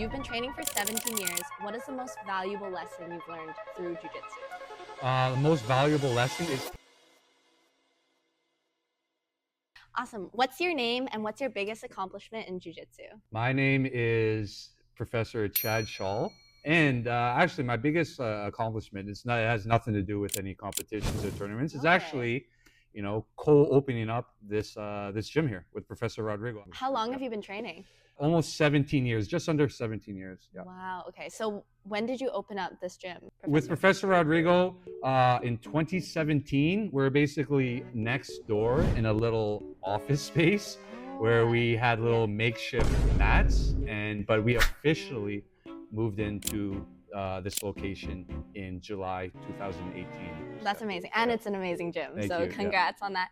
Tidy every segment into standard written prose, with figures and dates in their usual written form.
you've been training for 17 years. What is the most valuable lesson you've learned through Jiu-Jitsu? The most valuable lesson is Awesome. What's your name and what's your biggest accomplishment in Jiu-Jitsu? my name is Professor Chad Shaule, and actually my biggest accomplishment it has nothing to do with any competitions or tournaments. It's Okay. actually, co-opening up this this gym here with Professor Rodrigo. How long have you been training? Almost 17 years, just under 17 years. Yeah. Wow. Okay. So when did you open up this gym? With Professor Rodrigo in 2017, we're basically next door in a little office space where we had little makeshift mats, but we officially moved into this location in July 2018. That's amazing. And it's an amazing gym. Thank So you, congrats on that.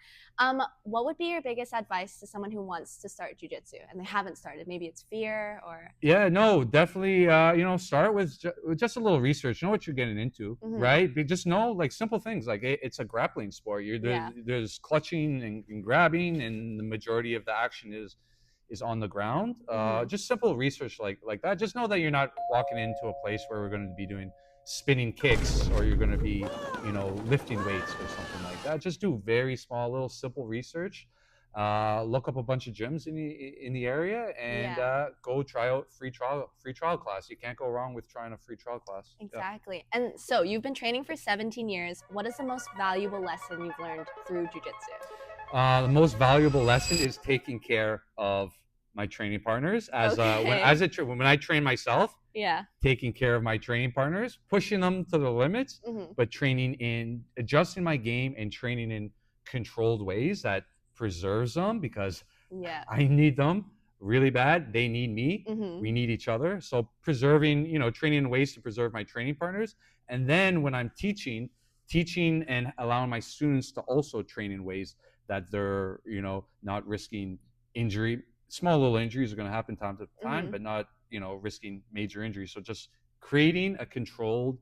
What would be your biggest advice to someone who wants to start Jiu-Jitsu and they haven't started? Maybe it's fear or... Yeah, no, definitely, start with just a little research. Know what you're getting into, right? But just know, like, simple things. Like, it's a grappling sport. There's clutching and grabbing, and the majority of the action is on the ground. Just simple research like that. Just know that you're not walking into a place where we're going to be doing spinning kicks or you're going to be, lifting weights or something like that. Just do very small, little simple research. Look up a bunch of gyms in the area and go try out free trial class. You can't go wrong with trying a free trial class. Exactly. Yeah. And so you've been training for 17 years. What is the most valuable lesson you've learned through Jiu-Jitsu? The most valuable lesson is taking care of my training partners when I train myself. Yeah. Taking care of my training partners, pushing them to the limits, but adjusting my game and training in controlled ways that preserves them, because I need them really bad. They need me. We need each other. So preserving, training in ways to preserve my training partners. And then when I'm teaching and allowing my students to also train in ways that they're, not risking injury. Small little injuries are going to happen time to time, but not, risking major injuries. So just creating a controlled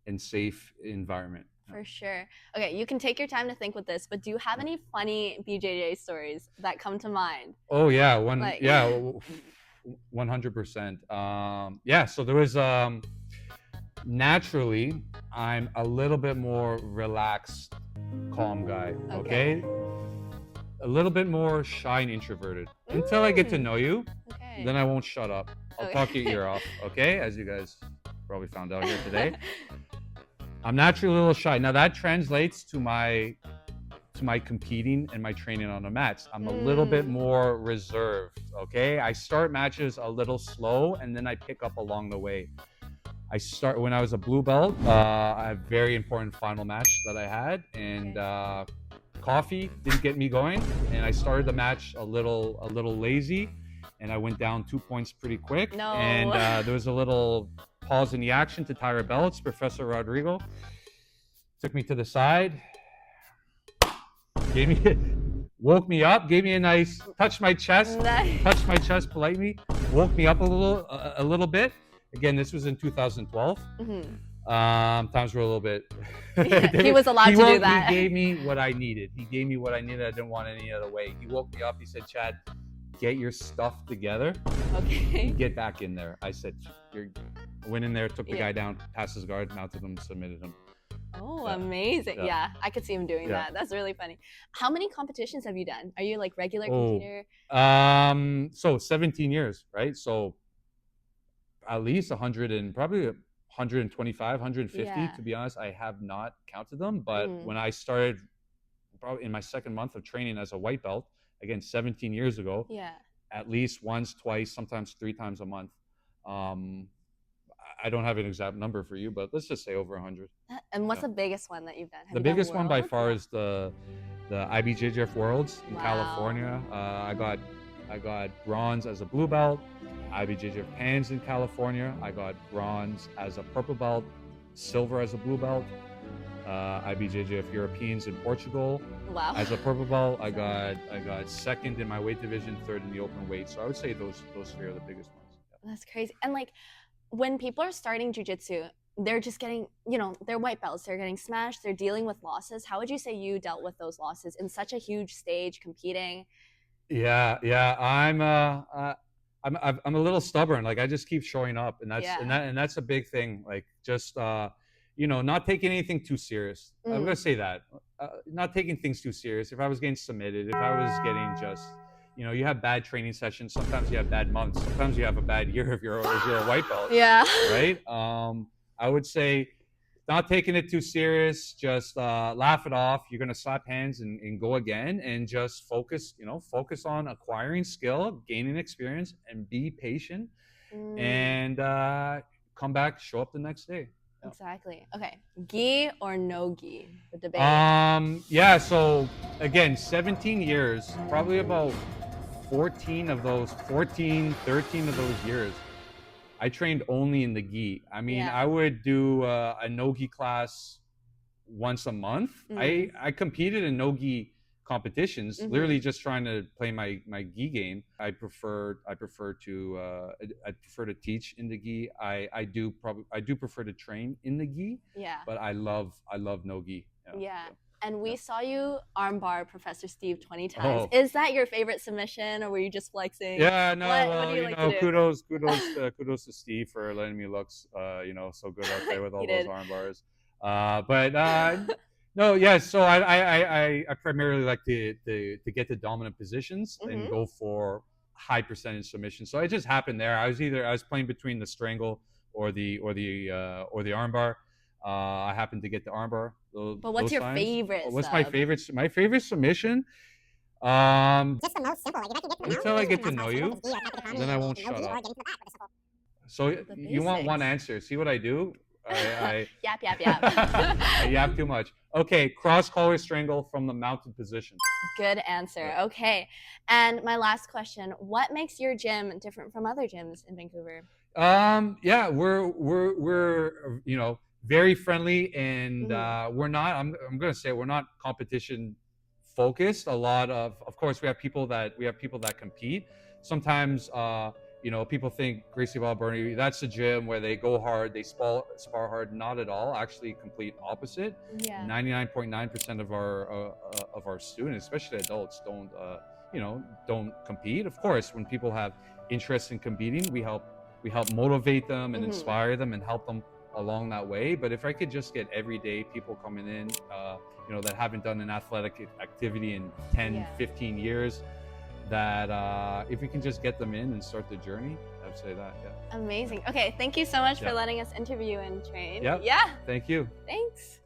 and safe environment. For sure. Okay, you can take your time to think with this, but do you have any funny BJJ stories that come to mind? Oh yeah, 100%. So there was naturally I'm a little bit more relaxed, calm guy. Okay? A little bit more shy and introverted until I get to know you. Okay. Then I won't shut up. I'll talk your ear off. Okay, as you guys probably found out here today. I'm naturally a little shy. Now that translates to my competing and my training on the mats. I'm a little bit more reserved. Okay, I start matches a little slow and then I pick up along the way. I start when I was a blue belt. A very important final match that I had, and coffee didn't get me going, and I started the match a little lazy, and I went down 2 points pretty quick. No. And there was a little pause in the action to tie our belts. Professor Rodrigo took me to the side, woke me up, gave me a nice touched my chest politely, woke me up a little bit. Again, this was in 2012. Times were a little bit. He was allowed to do that. He gave me what I needed. I didn't want any other way. He woke me up. He said, "Chad, get your stuff together. Okay. Get back in there." I said, went in there, took the guy down, passed his guard, mounted him, submitted him. Oh, amazing. Yeah, I could see him doing that. That's really funny. How many competitions have you done? Are you like regular competer? So 17 years, right? So at least 100 and probably 125, 150, to be honest. I have not counted them, but when I started probably in my second month of training as a white belt, again, 17 years ago, at least once, twice, sometimes 3 times a month. I don't have an exact number for you, but let's just say over 100. And what's the biggest one that you've done? The biggest one by far is the IBJJF Worlds in California. I got bronze as a blue belt. IBJJF Pans in California. I got bronze as a purple belt, silver as a blue belt. IBJJF Europeans in Portugal. Wow. As a purple belt, I got second in my weight division, third in the open weight. So I would say those 3 are the biggest ones. Yeah. That's crazy. And like when people are starting jiu-jitsu, they're just getting, they're white belts, they're getting smashed, they're dealing with losses. How would you say you dealt with those losses in such a huge stage competing? Yeah. I'm a little stubborn. Like I just keep showing up, and Yeah. that's a big thing. Like just not taking anything too serious. I'm gonna say that. Not taking things too serious. If I was getting submitted, if I was getting just, you have bad training sessions. Sometimes you have bad months. Sometimes you have a bad year if you're a white belt. Yeah. Right. I would say not taking it too serious. Just laugh it off. You're gonna slap hands and go again, and just focus on acquiring skill, gaining experience, and be patient, and come back, show up the next day. Yeah. Exactly. Okay, gi or no gi? The debate. Yeah. So again, 17 years, probably about 13 of those years, I trained only in the gi. I mean, Yeah. I would do a no-gi class once a month. I competed in no-gi competitions, literally just trying to play my gi game. I prefer to teach in the gi. I do prefer to train in the gi. Yeah. But I love no gi. Yeah. And we saw you armbar Professor Steve 20 times. Is that your favorite submission, or were you just flexing? Yeah, no. What do you like to do? Kudos to Steve for letting me look, so good out there with all those arm bars. No, yeah. So I primarily like to get the dominant positions and go for high percentage submissions. So it just happened there. I was playing between the strangle or the armbar. I happened to get the armbar. But what's your favorite? What's my favorite? My favorite submission? Just the most simple. Like if I can get to until I get to know you, then I won't shut up. So you want one answer? See what I do? I yap. I yap too much. Okay, cross collar strangle from the mounted position. Good answer. Okay, and my last question: what makes your gym different from other gyms in Vancouver? Yeah, we're very friendly, and we're not. I'm gonna say we're not competition focused. A lot of course, we have people that compete. Sometimes people think Gracie Barra Burnaby, that's a gym where they go hard, they spar hard. Not at all. Actually, complete opposite. Yeah. 99.9% of our students, especially adults, don't compete. Of course, when people have interest in competing, we help motivate them and inspire them and help them along that way. But if I could just get everyday people coming in, that haven't done an athletic activity in 10, 15 years, that if we can just get them in and start the journey, I'd say that. Yeah. Amazing. Okay, thank you so much for letting us interview and train. Yeah. Thank you. Thanks.